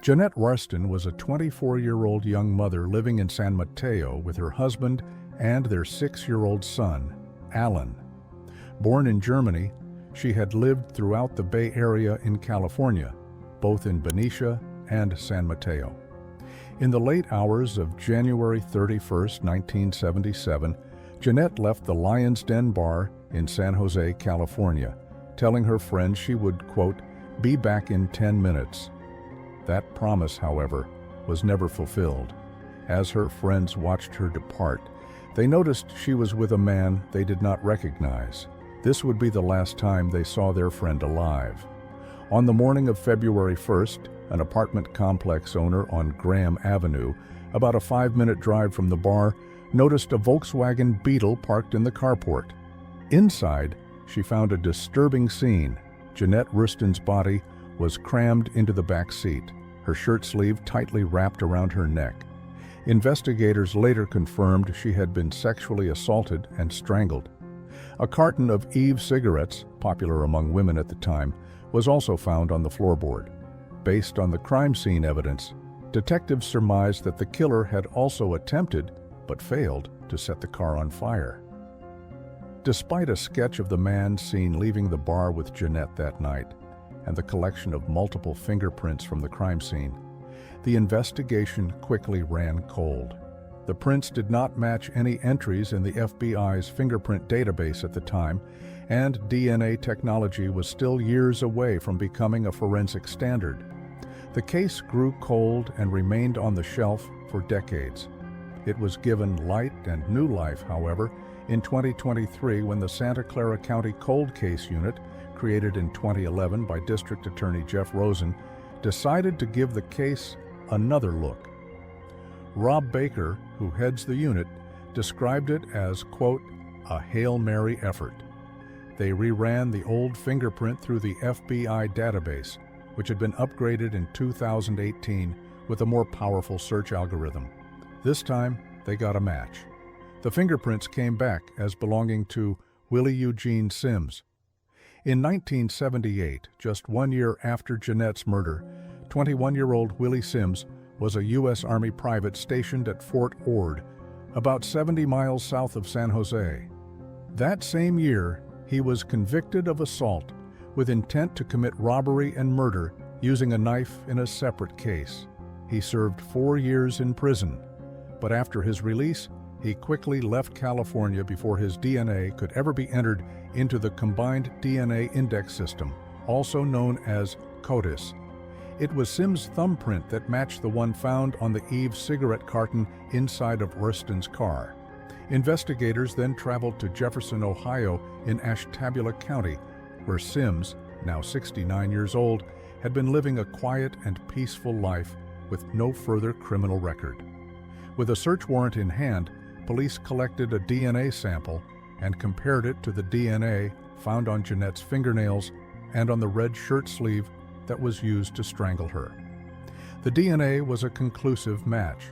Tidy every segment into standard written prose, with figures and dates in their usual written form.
Jeanette Ralston was a 24-year-old young mother living in San Mateo with her husband and their 6-year-old son, Alan. Born in Germany, she had lived throughout the Bay Area in California, both in Benicia and San Mateo. In the late hours of January 31, 1977, Jeanette left the Lion's Den bar in San Jose, California, telling her friends she would, quote, be back in 10 minutes. That promise, however, was never fulfilled. As her friends watched her depart, they noticed she was with a man they did not recognize. This would be the last time they saw their friend alive. On the morning of February 1st, an apartment complex owner on Graham Avenue, about a 5-minute drive from the bar, noticed a Volkswagen Beetle parked in the carport. Inside, she found a disturbing scene. Jeanette Ralston's body was crammed into the back seat, her shirt sleeve tightly wrapped around her neck. Investigators later confirmed she had been sexually assaulted and strangled. A carton of Eve cigarettes, popular among women at the time, was also found on the floorboard. Based on the crime scene evidence, detectives surmised that the killer had also attempted, but failed, to set the car on fire. Despite a sketch of the man seen leaving the bar with Jeanette that night, and the collection of multiple fingerprints from the crime scene, the investigation quickly ran cold. The prints did not match any entries in the FBI's fingerprint database at the time, and DNA technology was still years away from becoming a forensic standard. The case grew cold and remained on the shelf for decades. It was given light and new life, however, in 2023 when the Santa Clara County Cold Case Unit, created in 2011 by District Attorney Jeff Rosen, decided to give the case another look. Rob Baker, who heads the unit, described it as, quote, a Hail Mary effort. They reran the old fingerprint through the FBI database, which had been upgraded in 2018 with a more powerful search algorithm. This time, they got a match. The fingerprints came back as belonging to Willie Eugene Sims. In 1978, just 1 year after Jeanette's murder, 21-year-old Willie Sims was a U.S. Army private stationed at Fort Ord, about 70 miles south of San Jose. That same year, he was convicted of assault with intent to commit robbery and murder using a knife in a separate case. He served 4 years in prison, but after his release, he quickly left California before his DNA could ever be entered into the Combined DNA Index System, also known as CODIS. It was Sims' thumbprint that matched the one found on the Eve cigarette carton inside of Ralston's car. Investigators then traveled to Jefferson, Ohio in Ashtabula County, where Sims, now 69 years old, had been living a quiet and peaceful life with no further criminal record. With a search warrant in hand, police collected a DNA sample and compared it to the DNA found on Jeanette's fingernails and on the red shirt sleeve that was used to strangle her. The DNA was a conclusive match.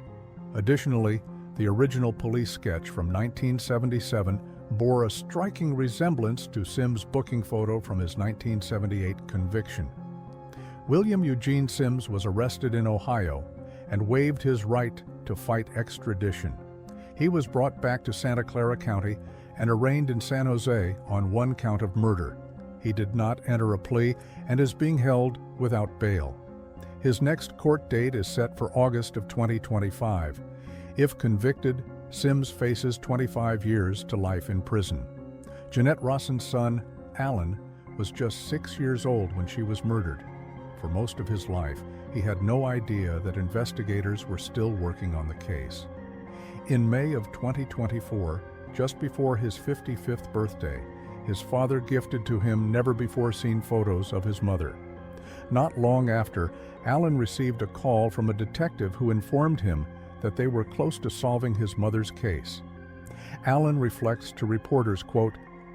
Additionally, the original police sketch from 1977 bore a striking resemblance to Sims' booking photo from his 1978 conviction. William Eugene Sims was arrested in Ohio and waived his right to fight extradition. He was brought back to Santa Clara County and arraigned in San Jose on 1 count of murder. He did not enter a plea and is being held without bail. His next court date is set for August of 2025. If convicted, Sims faces 25 years to life in prison. Jeanette Ralston's son, Alan, was just 6 years old when she was murdered. For most of his life, he had no idea that investigators were still working on the case. In May of 2024, just before his 55th birthday, his father gifted to him never-before-seen photos of his mother. Not long after, Alan received a call from a detective who informed him that they were close to solving his mother's case. Alan reflects to reporters, quote,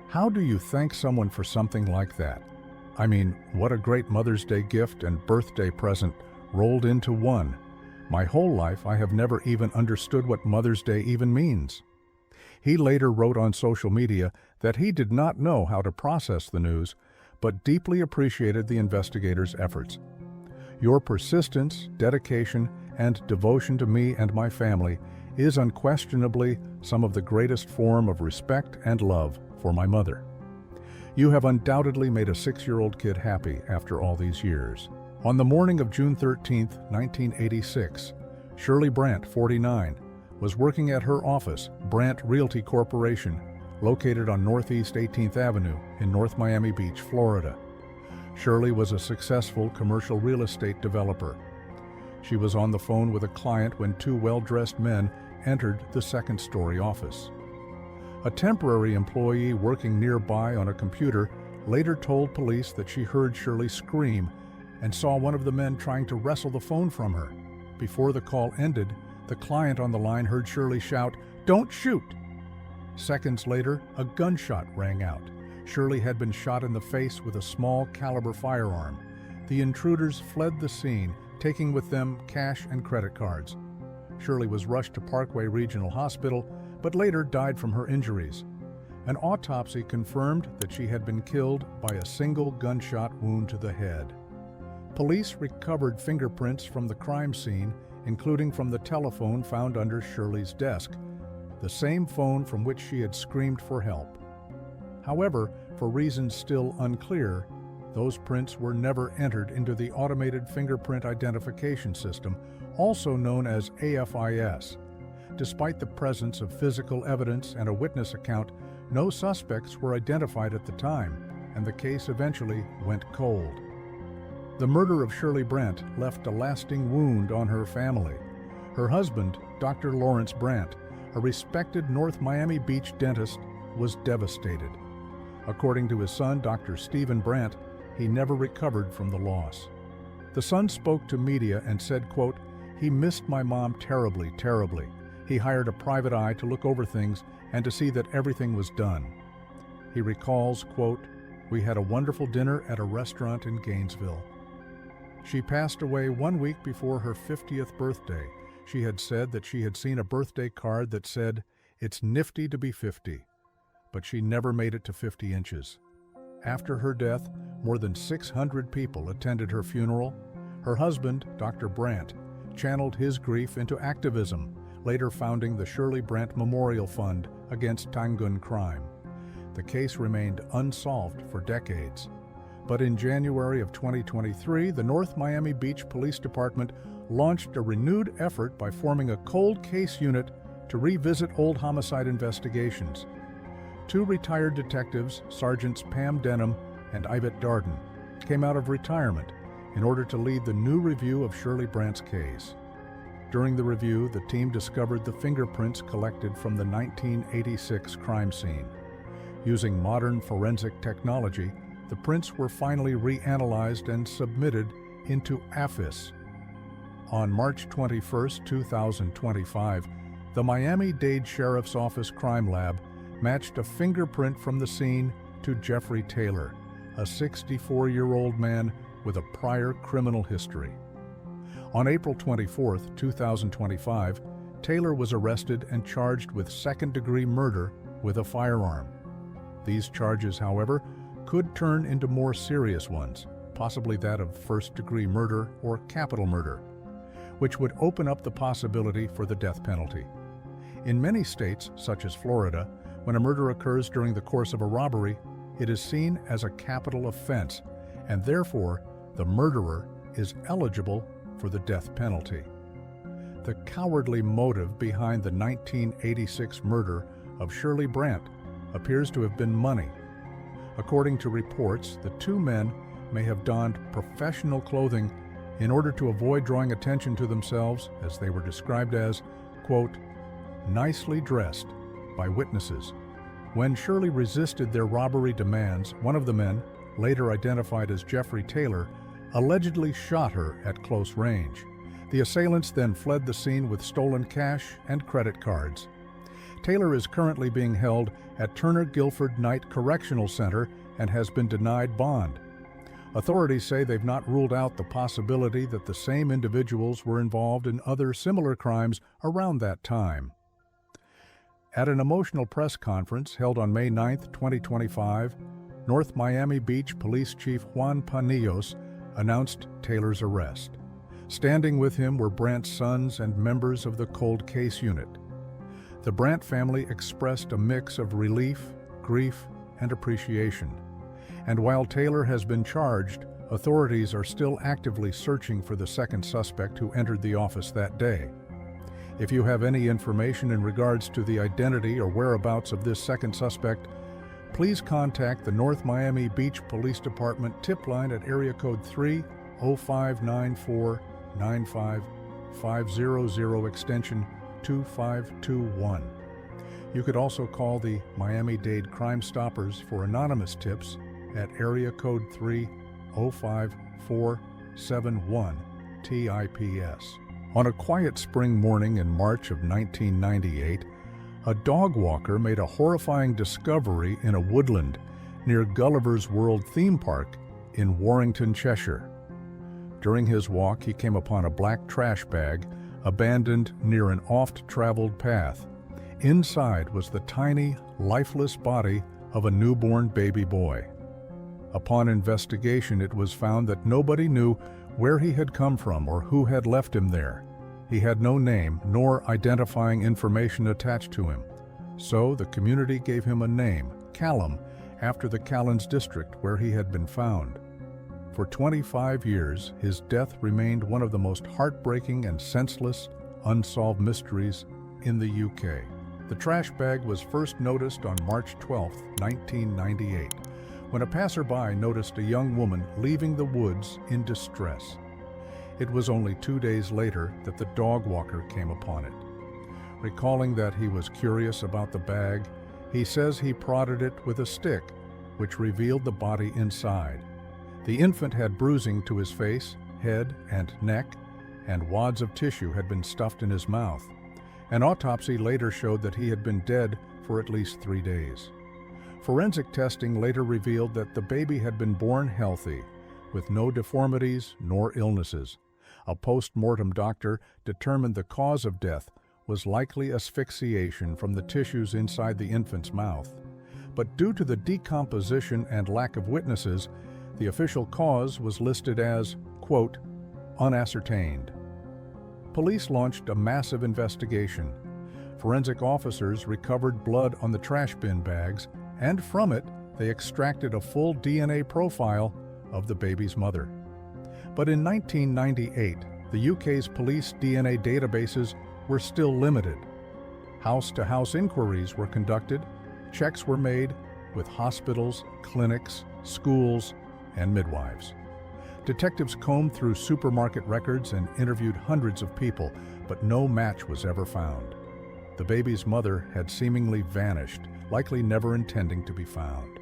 "How do you thank someone for something like that? I mean, what a great Mother's Day gift and birthday present rolled into one. My whole life I have never even understood what Mother's Day even means." He later wrote on social media that he did not know how to process the news, but deeply appreciated the investigators' efforts. Your persistence, dedication, and devotion to me and my family is unquestionably some of the greatest form of respect and love for my mother. You have undoubtedly made a 6-year-old kid happy after all these years. On the morning of June 13, 1986, Shirley Brant, 49, was working at her office, Brant Realty Corporation, located on Northeast 18th Avenue in North Miami Beach, Florida. Shirley was a successful commercial real estate developer. She was on the phone with a client when 2 well-dressed men entered the second-story office. A temporary employee working nearby on a computer later told police that she heard Shirley scream and saw one of the men trying to wrestle the phone from her. Before the call ended, the client on the line heard Shirley shout, "Don't shoot!" Seconds later, a gunshot rang out. Shirley had been shot in the face with a small caliber firearm. The intruders fled the scene, taking with them cash and credit cards. Shirley was rushed to Parkway Regional Hospital, but later died from her injuries. An autopsy confirmed that she had been killed by a single gunshot wound to the head. Police recovered fingerprints from the crime scene, including from the telephone found under Shirley's desk, the same phone from which she had screamed for help. However, for reasons still unclear, those prints were never entered into the Automated Fingerprint Identification System, also known as AFIS. Despite the presence of physical evidence and a witness account, no suspects were identified at the time, and the case eventually went cold. The murder of Shirley Brant left a lasting wound on her family. Her husband, Dr. Lawrence Brant, a respected North Miami Beach dentist, was devastated. According to his son, Dr. Stephen Brant, he never recovered from the loss. The son spoke to media and said, quote, "He missed my mom terribly, terribly. He hired a private eye to look over things and to see that everything was done." He recalls, quote, "We had a wonderful dinner at a restaurant in Gainesville." She passed away 1 week before her 50th birthday. She had said that she had seen a birthday card that said, "It's nifty to be 50." But she never made it to 50 inches. After her death, more than 600 people attended her funeral. Her husband, Dr. Brant, channeled his grief into activism, later founding the Shirley Brant Memorial Fund against Tangun crime. The case remained unsolved for decades. But in January of 2023, the North Miami Beach Police Department launched a renewed effort by forming a cold case unit to revisit old homicide investigations. 2 retired detectives, Sergeants Pam Denham and Yvette Darden, came out of retirement in order to lead the new review of Shirley Brant's case. During the review, the team discovered the fingerprints collected from the 1986 crime scene. Using modern forensic technology, the prints were finally reanalyzed and submitted into AFIS. On March 21, 2025, the Miami-Dade Sheriff's Office Crime Lab matched a fingerprint from the scene to Jeffrey Taylor, a 64-year-old man with a prior criminal history. On April 24, 2025, Taylor was arrested and charged with second-degree murder with a firearm. These charges, however, could turn into more serious ones, possibly that of first-degree murder or capital murder, which would open up the possibility for the death penalty. In many states, such as Florida, when a murder occurs during the course of a robbery, it is seen as a capital offense, and therefore the murderer is eligible for the death penalty. The cowardly motive behind the 1986 murder of Shirley Brant appears to have been money. According to reports, the 2 men may have donned professional clothing in order to avoid drawing attention to themselves, as they were described as, quote, "nicely dressed" by witnesses. When Shirley resisted their robbery demands, one of the men, later identified as Jeffrey Taylor, allegedly shot her at close range. The assailants then fled the scene with stolen cash and credit cards. Taylor is currently being held at Turner Guilford Knight Correctional Center and has been denied bond. Authorities say they've not ruled out the possibility that the same individuals were involved in other similar crimes around that time. At an emotional press conference held on May 9, 2025, North Miami Beach Police Chief Juan Panillos announced Taylor's arrest. Standing with him were Brant's sons and members of the cold case unit. The Brant family expressed a mix of relief, grief, and appreciation. And while Taylor has been charged, authorities are still actively searching for the second suspect who entered the office that day. If you have any information in regards to the identity or whereabouts of this second suspect, please contact the North Miami Beach Police Department tip line at area code 3059495 extension 2521. You could also call the Miami-Dade Crime Stoppers for anonymous tips at area code 305-471-TIPS. On a quiet spring morning in March of 1998, a dog walker made a horrifying discovery in a woodland near Gulliver's World theme park in Warrington, Cheshire. During his walk, he came upon a black trash bag abandoned near an oft-traveled path. Inside was the tiny, lifeless body of a newborn baby boy. Upon investigation, it was found that nobody knew where he had come from or who had left him there. He had no name nor identifying information attached to him. So the community gave him a name, Callum, after the Callans district where he had been found. For 25 years, his death remained one of the most heartbreaking and senseless, unsolved mysteries in the UK. The trash bag was first noticed on March 12, 1998, when a passerby noticed a young woman leaving the woods in distress. It was only 2 days later that the dog walker came upon it. Recalling that he was curious about the bag, he says he prodded it with a stick, which revealed the body inside. The infant had bruising to his face, head, and neck, and wads of tissue had been stuffed in his mouth. An autopsy later showed that he had been dead for at least 3 days. Forensic testing later revealed that the baby had been born healthy, with no deformities nor illnesses. A post-mortem doctor determined the cause of death was likely asphyxiation from the tissues inside the infant's mouth. But due to the decomposition and lack of witnesses, the official cause was listed as, quote, unascertained. Police launched a massive investigation. Forensic officers recovered blood on the trash bin bags, and from it, they extracted a full DNA profile of the baby's mother. But in 1998, the UK's police DNA databases were still limited. House-to-house inquiries were conducted, checks were made with hospitals, clinics, schools, and midwives. Detectives combed through supermarket records and interviewed hundreds of people, but no match was ever found. The baby's mother had seemingly vanished, likely never intending to be found.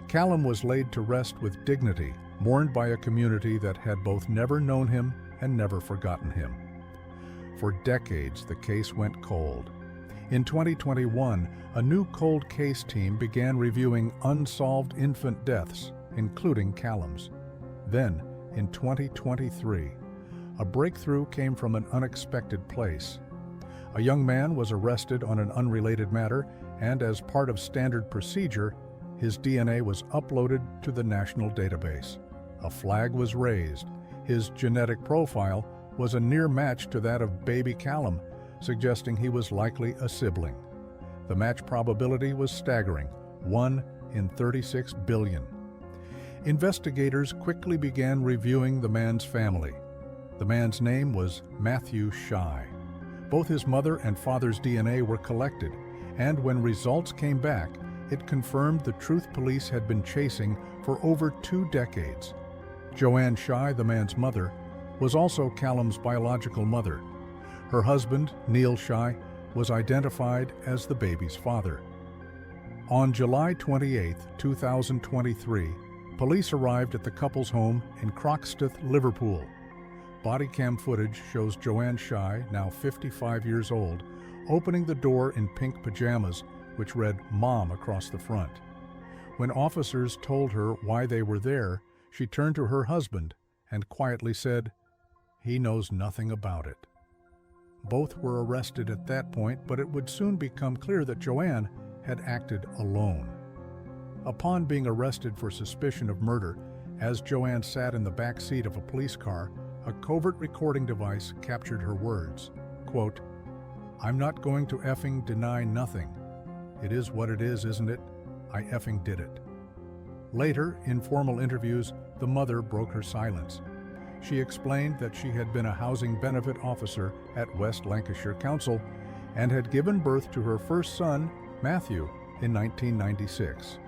Callum was laid to rest with dignity, mourned by a community that had both never known him and never forgotten him. For decades, the case went cold. In 2021, a new cold case team began reviewing unsolved infant deaths, including Callum's. Then, in 2023, a breakthrough came from an unexpected place. A young man was arrested on an unrelated matter, and as part of standard procedure, his DNA was uploaded to the national database. A flag was raised. His genetic profile was a near match to that of baby Callum, suggesting he was likely a sibling. The match probability was staggering, 1 in 36 billion. Investigators quickly began reviewing the man's family. The man's name was Matthew Shy. Both his mother and father's DNA were collected, and when results came back, it confirmed the truth police had been chasing for over 2 decades. Joanne Shy, the man's mother, was also Callum's biological mother. Her husband, Neil Shy, was identified as the baby's father. On July 28, 2023, police arrived at the couple's home in Croxteth, Liverpool. Body cam footage shows Joanne Shy, now 55 years old, opening the door in pink pajamas, which read "Mom" across the front. When officers told her why they were there, she turned to her husband and quietly said, "He knows nothing about it." Both were arrested at that point, but it would soon become clear that Joanne had acted alone. Upon being arrested for suspicion of murder, as Joanne sat in the back seat of a police car, A covert recording device captured her words, quote, "I'm not going to effing deny nothing. It is what it is, isn't it? I effing did it." Later, in formal interviews, the mother broke her silence. She explained that she had been a housing benefit officer at West Lancashire Council and had given birth to her first son, Matthew, in 1996.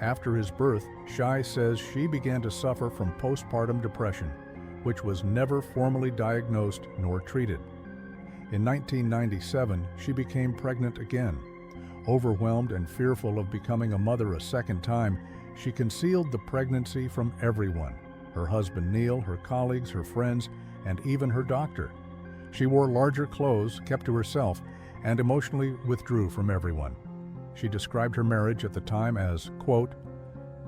After his birth, Shy says she began to suffer from postpartum depression, which was never formally diagnosed nor treated. In 1997, she became pregnant again. Overwhelmed and fearful of becoming a mother a second time, she concealed the pregnancy from everyone: her husband Neil, her colleagues, her friends, and even her doctor. She wore larger clothes, kept to herself, and emotionally withdrew from everyone. She described her marriage at the time as, quote,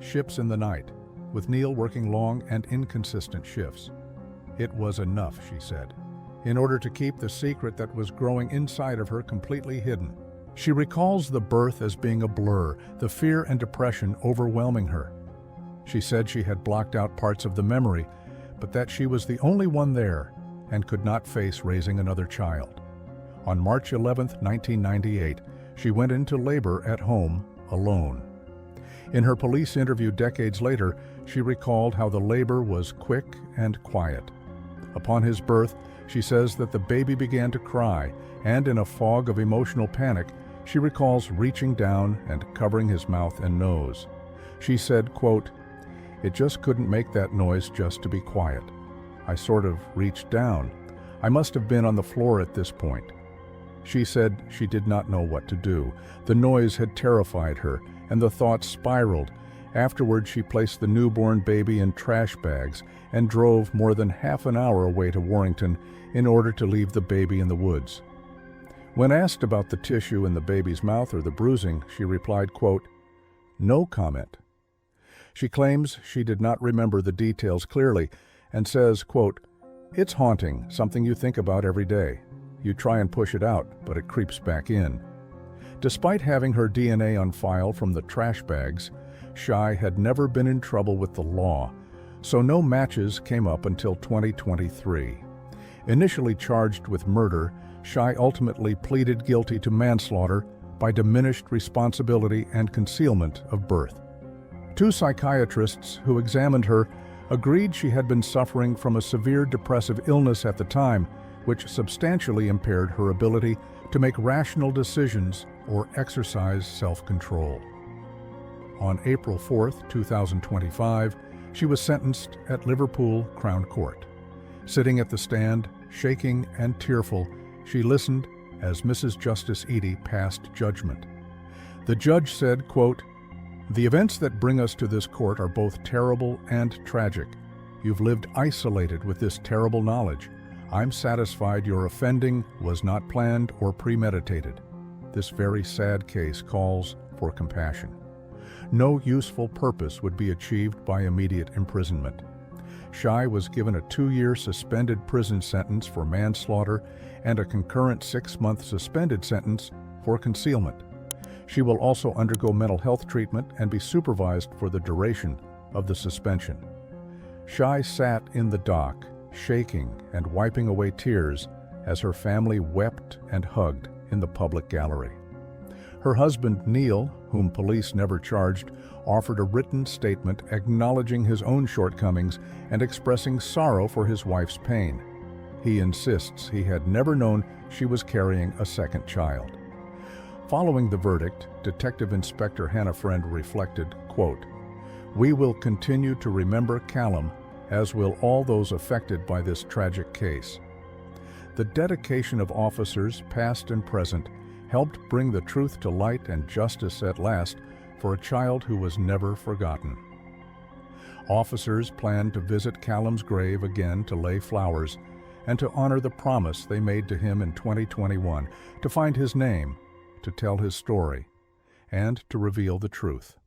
"ships in the night," with Neil working long and inconsistent shifts. It was enough, she said, in order to keep the secret that was growing inside of her completely hidden. She recalls the birth as being a blur, the fear and depression overwhelming her. She said she had blocked out parts of the memory, but that she was the only one there and could not face raising another child. On March 11, 1998, she went into labor at home alone. In her police interview decades later, she recalled how the labor was quick and quiet. Upon his birth, she says that the baby began to cry, and in a fog of emotional panic, she recalls reaching down and covering his mouth and nose. She said, quote, "It just couldn't make that noise just to be quiet. I sort of reached down. I must have been on the floor at this point." She said she did not know what to do. The noise had terrified her, and the thoughts spiraled. Afterward, she placed the newborn baby in trash bags and drove more than half an hour away to Warrington in order to leave the baby in the woods. When asked about the tissue in the baby's mouth or the bruising, she replied, quote, "No comment." She claims she did not remember the details clearly and says, quote, "It's haunting, something you think about every day. You try and push it out, but it creeps back in." Despite having her DNA on file from the trash bags, Shy had never been in trouble with the law, so no matches came up until 2023. Initially charged with murder, Shy ultimately pleaded guilty to manslaughter by diminished responsibility and concealment of birth. Two psychiatrists who examined her agreed she had been suffering from a severe depressive illness at the time, which substantially impaired her ability to make rational decisions or exercise self-control. On April 4, 2025, she was sentenced at Liverpool Crown Court. Sitting at the stand, shaking and tearful, she listened as Mrs. Justice Eady passed judgment. The judge said, quote, "The events that bring us to this court are both terrible and tragic. You've lived isolated with this terrible knowledge. I'm satisfied your offending was not planned or premeditated. This very sad case calls for compassion. No useful purpose would be achieved by immediate imprisonment." Shy was given a 2-year suspended prison sentence for manslaughter and a concurrent 6-month suspended sentence for concealment. She will also undergo mental health treatment and be supervised for the duration of the suspension. Shy sat in the dock, shaking and wiping away tears as her family wept and hugged in the public gallery. Her husband, Neil, whom police never charged, offered a written statement acknowledging his own shortcomings and expressing sorrow for his wife's pain. He insists he had never known she was carrying a second child. Following the verdict, Detective Inspector Hannah Friend reflected, quote, "We will continue to remember Callum, as will all those affected by this tragic case. The dedication of officers, past and present, helped bring the truth to light and justice at last for a child who was never forgotten." Officers planned to visit Callum's grave again to lay flowers and to honor the promise they made to him in 2021 to find his name, to tell his story, and to reveal the truth.